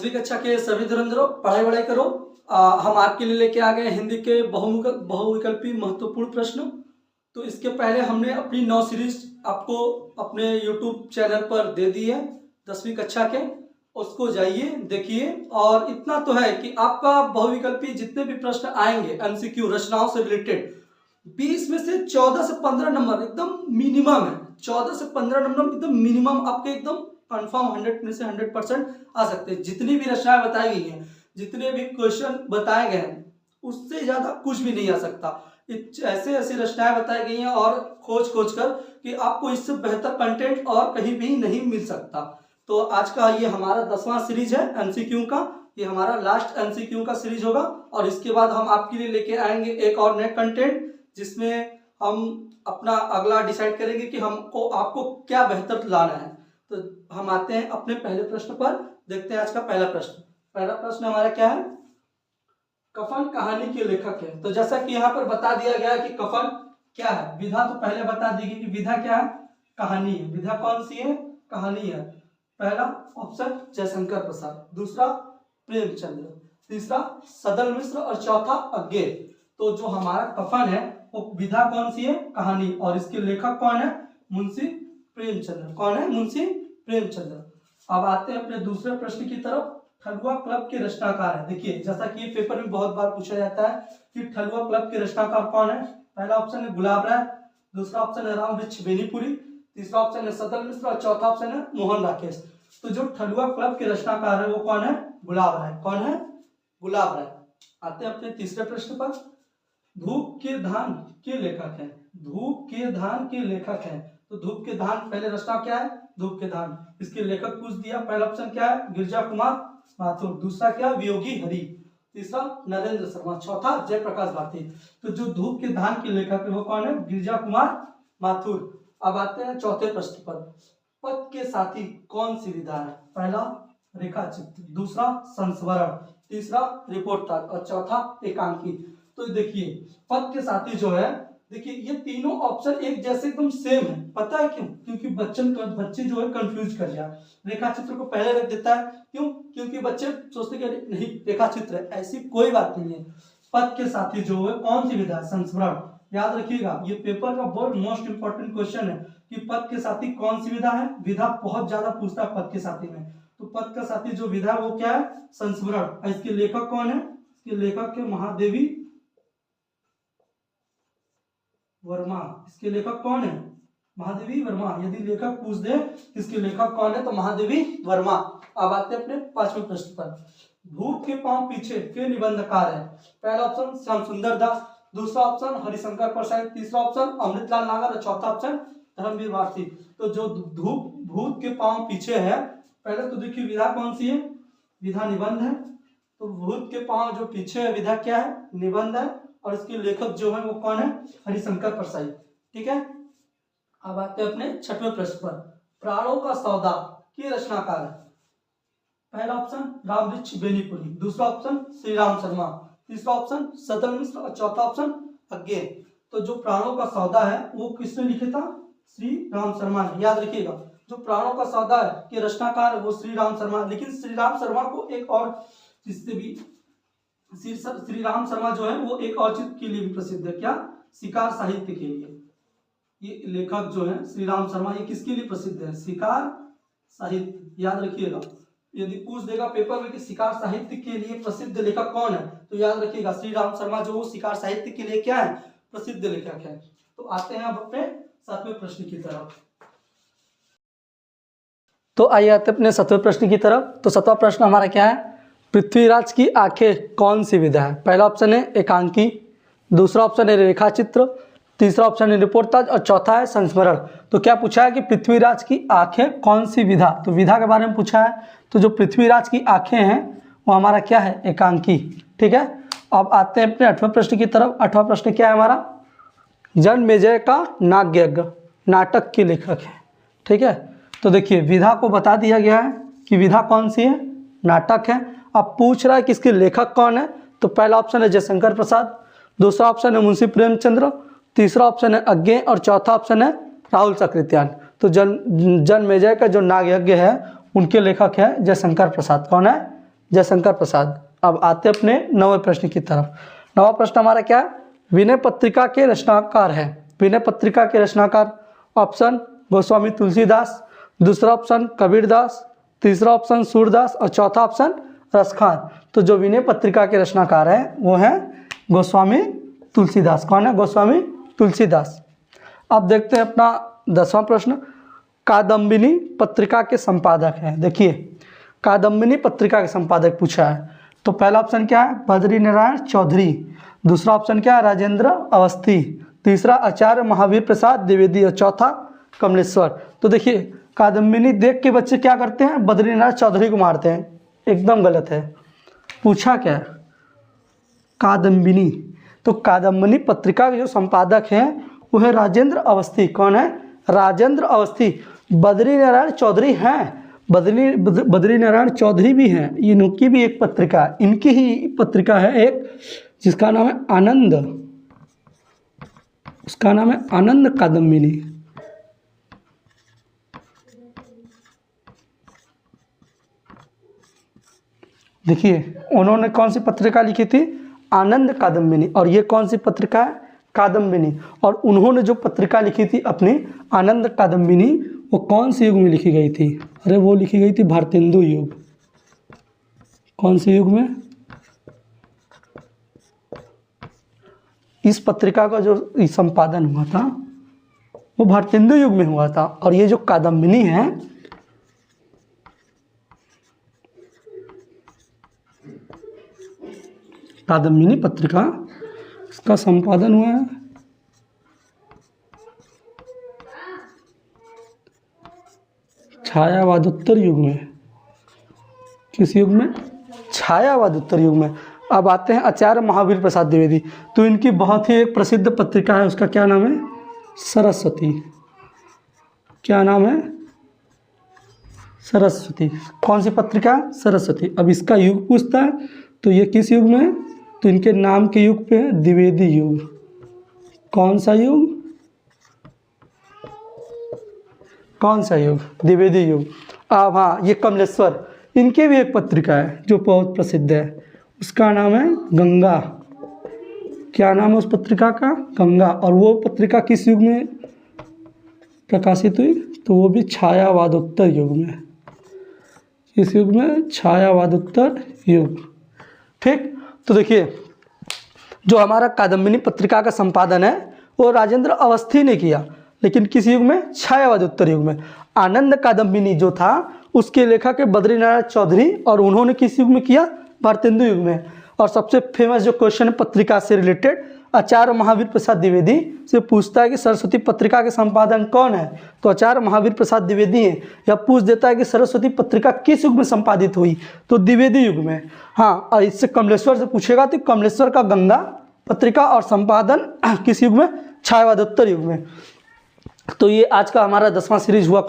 सभी कक्षा के सभी धुरंधरों पढ़ाई वढ़ाई करो। हम आपके लिए लेके आ गए हिंदी के बहुविकल्पी महत्वपूर्ण प्रश्न। तो इसके पहले हमने अपनी 9 सीरीज आपको अपने YouTube चैनल पर दे दी है 10वीं कक्षा के, उसको जाइए देखिए। और इतना तो है कि आपका बहुविकल्पी जितने भी प्रश्न आएंगे MCQ रचनाओं से रिलेटेड 20 में से 14 से 15 नंबर एकदम मिनिमम है। 14 से 15 नंबर एकदम मिनिमम आपके एकदम कंफर्म 100 में से 100% आ सकते हैं। जितनी भी रचनाएं बताई गई हैं, जितने भी क्वेश्चन बताए गए हैं, उससे ज्यादा कुछ भी नहीं आ सकता। ऐसे ऐसी रचनाएं बताई गई हैं और खोज कर कि आपको इससे बेहतर कंटेंट और कहीं भी नहीं मिल सकता। तो आज का ये हमारा 10वां सीरीज है MCQ का। ये हमारा लास्ट MCQ का सीरीज होगा और इसके बाद हम आपके लिए लेके आएंगे एक और नए कंटेंट, जिसमें हम अपना अगला डिसाइड करेंगे कि आपको क्या बेहतर लाना है। तो हम आते हैं अपने पहले प्रश्न पर। देखते हैं आज का पहला प्रश्न। पहला प्रश्न हमारा क्या है? कफन कहानी के लेखक है। तो जैसा कि यहाँ पर बता दिया गया है कि कफन क्या है, विधा तो पहले बता दी गई कि विधा क्या है, कहानी है। विधा कौन सी है? कहानी है। पहला ऑप्शन जयशंकर प्रसाद, दूसरा प्रेमचंद्र, तीसरा सदल मिश्र और चौथा अज्ञे। तो जो हमारा कफन है वो विधा कौन सी है? कहानी। और इसके लेखक कौन है? मुंशी प्रेमचंद्र। कौन है? मुंशी प्रेमचंद्र। अब आते हैं अपने दूसरे प्रश्न की तरफ। ठलुआ क्लब के रचनाकार है। देखिए, जैसा कि पेपर में बहुत बार पूछा जाता है कि ठलुआ क्लब के रचनाकार कौन है। पहला ऑप्शन है गुलाब राय, दूसरा ऑप्शन है रामवृक्ष बेनीपुरी, तीसरा ऑप्शन है सदल मिश्र और चौथा ऑप्शन है मोहन राकेश। तो जो ठलुआ क्लब के रचनाकार है वो कौन है? गुलाब राय। कौन है? गुलाब राय। आते हैं अपने तीसरे प्रश्न पर। धूप के धान के लेखक है। धूप के धान के लेखक है। तो धूप के धान पहले रचना क्या है? धूप के धान। इसके लेखक पूछ दिया। पहला ऑप्शन क्या है? गिरिजा कुमार माथुर, दूसरा क्या? वियोगी हरि, तीसरा नरेंद्र शर्मा, चौथा जयप्रकाश भारती। तो जो धूप के धान के लेखक है वो कौन है? गिरिजा कुमार माथुर। अब आते हैं चौथे प्रश्न पर। पद के साथी कौन सी विधा है? पहला रेखा चित्र, दूसरा संस्मरण, तीसरा रिपोर्ट कार्ड और चौथा एकांकी। तो देखिए, पद के साथी जो है, देखिए ये तीनों ऑप्शन एक जैसे एकदम सेम है। पता है क्यों? क्योंकि बच्चे जो है कंफ्यूज कर जाए, रेखा चित्र को पहले रख देता है। क्यों? क्योंकि बच्चे सोचते कि नहीं रेखा चित्र है, ऐसी कोई बात नहीं है। पद के साथी जो है कौन सी विधा है? संस्मरण। याद रखिएगा, ये पेपर का बहुत मोस्ट इंपॉर्टेंट क्वेश्चन है कि पद के साथी कौन सी विधा है। विधा बहुत ज्यादा पूछता है पद के साथी में। तो पद का साथी जो विधा है वो क्या है? संस्मरण। इसके लेखक कौन है? इसके लेखक है महादेवी वर्मा। इसके लेखक कौन है? महादेवी वर्मा। यदि लेखक पूछ दे इसके लेखक कौन है तो महादेवी वर्मा। अब आते हैं अपने पांचवें प्रश्न पर। धूप के पांव पीछे के निबंधकार है। पहला ऑप्शन श्याम सुंदर दास, दूसरा ऑप्शन हरिशंकर प्रसाद, तीसरा ऑप्शन अमृतलाल नागर और चौथा ऑप्शन धर्मवीर भारती। तो जो भूत के पांव पीछे है, पहले तो देखिए विधा कौन सी है? विधा निबंध है। तो भूत के पांव जो पीछे है विधा क्या है? निबंध है। और इसके लेखक जो है वो कौन है? हरिशंकर प्रसाद। ठीक है। अब आते हैं अपने छठवें प्रश्न पर। प्राणों का सौदा के रचनाकार है। पहला ऑप्शन रामवृक्ष बेनीपुरी, दूसरा ऑप्शन श्री राम शर्मा, तीसरा ऑप्शन सदल मिश्र और चौथा ऑप्शन अज्ञे। तो जो प्राणों का सौदा है वो किसने लिखे था? श्री राम शर्मा ने। याद रखिएगा, जो प्राणों का सौदा है के रचनाकार है वो श्री राम शर्मा। लेकिन श्री राम शर्मा को एक और जिससे भी श्री राम शर्मा जो है वो एक और चीज के लिए भी प्रसिद्ध है। क्या? शिकार साहित्य के लिए। ये लेखक जो है श्री राम शर्मा, ये किसके लिए प्रसिद्ध है? शिकार साहित्य। याद रखिएगा, यदि पूछ देगा पेपर में कि शिकार साहित्य के लिए प्रसिद्ध लेखक कौन है, तो याद रखिएगा श्री राम शर्मा जो वो शिकार साहित्य के लिए क्या है? प्रसिद्ध लेखक है। तो आते हैं अब अपने सातवें प्रश्न की तरफ। तो आइए आते अपने सातवें प्रश्न की तरफ। तो सातवां प्रश्न हमारा क्या है? पृथ्वीराज की आंखें कौन सी विधा है? पहला ऑप्शन है एकांकी, दूसरा ऑप्शन है रेखा चित्र, तीसरा ऑप्शन है रिपोर्टाज और चौथा है संस्मरण। तो क्या पूछा है कि पृथ्वीराज की आंखें कौन सी विधा? तो विधा के बारे में पूछा है। तो जो पृथ्वीराज की आंखें हैं वो हमारा क्या है? एकांकी। ठीक है। अब आते हैं अपने 8वें प्रश्न की तरफ। 8वां प्रश्न क्या है हमारा? जन्मेजय का नाग्यज्ञ नाटक के लेखक है। ठीक है। तो देखिए, विधा को बता दिया गया है कि विधा कौन सी है? नाटक है। अब पूछ रहा है कि इसके लेखक कौन है। तो पहला ऑप्शन है जयशंकर प्रसाद, दूसरा ऑप्शन है मुंशी प्रेमचंद्र, तीसरा ऑप्शन है अज्ञे और चौथा ऑप्शन है राहुल सकृत्याल। तो जन्मेजय का जो नागयज्ञ है उनके लेखक है जयशंकर प्रसाद। कौन है? जयशंकर प्रसाद। अब आते अपने 9वें प्रश्न की तरफ। 9वां प्रश्न हमारा क्या है? विनय पत्रिका के रचनाकार है। विनय पत्रिका के रचनाकार ऑप्शन गोस्वामी तुलसीदास, दूसरा ऑप्शन कबीरदास, तीसरा ऑप्शन सूरदास और चौथा ऑप्शन रसखान। तो जो विनय पत्रिका के रचनाकार हैं वो हैं गोस्वामी तुलसीदास। कौन है? गोस्वामी तुलसीदास। अब देखते हैं अपना 10वां प्रश्न। कादम्बिनी पत्रिका के संपादक हैं। देखिए कादम्बिनी पत्रिका के संपादक पूछा है, तो पहला ऑप्शन क्या है? बद्री नारायण चौधरी, दूसरा ऑप्शन क्या है? राजेंद्र अवस्थी, तीसरा आचार्य महावीर प्रसाद द्विवेदी और चौथा कमलेश्वर। तो देखिए कादम्बिनी देख के बच्चे क्या करते हैं? बद्री नारायण चौधरी को मारते हैं, एकदम गलत है। पूछा क्या है? कादम्बिनी। तो कादम्बिनी पत्रिका के जो संपादक हैं वो है राजेंद्र अवस्थी। कौन है? राजेंद्र अवस्थी। बद्री नारायण चौधरी हैं, बद्री नारायण चौधरी भी हैं, इनकी भी एक पत्रिका, इनकी ही पत्रिका है एक, जिसका नाम है आनंद, उसका नाम है आनंद कादम्बिनी। देखिए उन्होंने कौन सी पत्रिका लिखी थी? आनंद कादम्बिनी। और ये कौन सी पत्रिका है? कादम्बिनी। और उन्होंने जो पत्रिका लिखी थी अपनी आनंद कादम्बिनी, वो कौन से युग में लिखी गई थी? अरे वो लिखी गई थी भारतेंदु युग। कौन से युग में? इस पत्रिका का जो संपादन हुआ था वो भारतेंदु युग में हुआ था। और ये जो कादम्बिनी है, कादम्बिनी पत्रिका, इसका संपादन हुआ है छायावादोत्तर युग में। किस युग में? छायावादोत्तर युग में। अब आते हैं आचार्य महावीर प्रसाद द्विवेदी। तो इनकी बहुत ही एक प्रसिद्ध पत्रिका है, उसका क्या नाम है? सरस्वती। क्या नाम है? सरस्वती। कौन सी पत्रिका? सरस्वती। अब इसका युग पूछता है, तो ये किस युग में है? तो इनके नाम के युग पे है द्विवेदी युग। कौन सा युग? कौन सा युग? द्विवेदी युग। अब हाँ, ये कमलेश्वर, इनकी भी एक पत्रिका है जो बहुत प्रसिद्ध है, उसका नाम है गंगा। क्या नाम है उस पत्रिका का? गंगा। और वो पत्रिका किस युग में प्रकाशित हुई? तो वो भी छायावादोत्तर युग में। किस युग में? छायावादोत्तर युग। ठीक। तो देखिए जो हमारा कादम्बिनी पत्रिका का संपादन है वो राजेंद्र अवस्थी ने किया, लेकिन किस युग में? छायावादोत्तर युग में। आनंद कादम्बिनी जो था उसके लेखक है बद्री नारायण चौधरी, और उन्होंने किस युग में किया? भारतेंदु युग में। और सबसे फेमस जो क्वेश्चन है पत्रिका से रिलेटेड, आचार्य महावीर प्रसाद द्विवेदी से पूछता है कि सरस्वती पत्रिका के संपादन कौन है? तो आचार्य महावीर प्रसाद द्विवेदी हैं। या पूछ देता है कि सरस्वती पत्रिका किस युग में संपादित हुई? तो द्विवेदी युग में। हाँ, और इससे कमलेश्वर से पूछेगा तो कमलेश्वर का गंगा पत्रिका, और संपादन किस युग में? छायावादोत्तर युग में। तो ये आज का हमारा 10वां सीरीज हुआ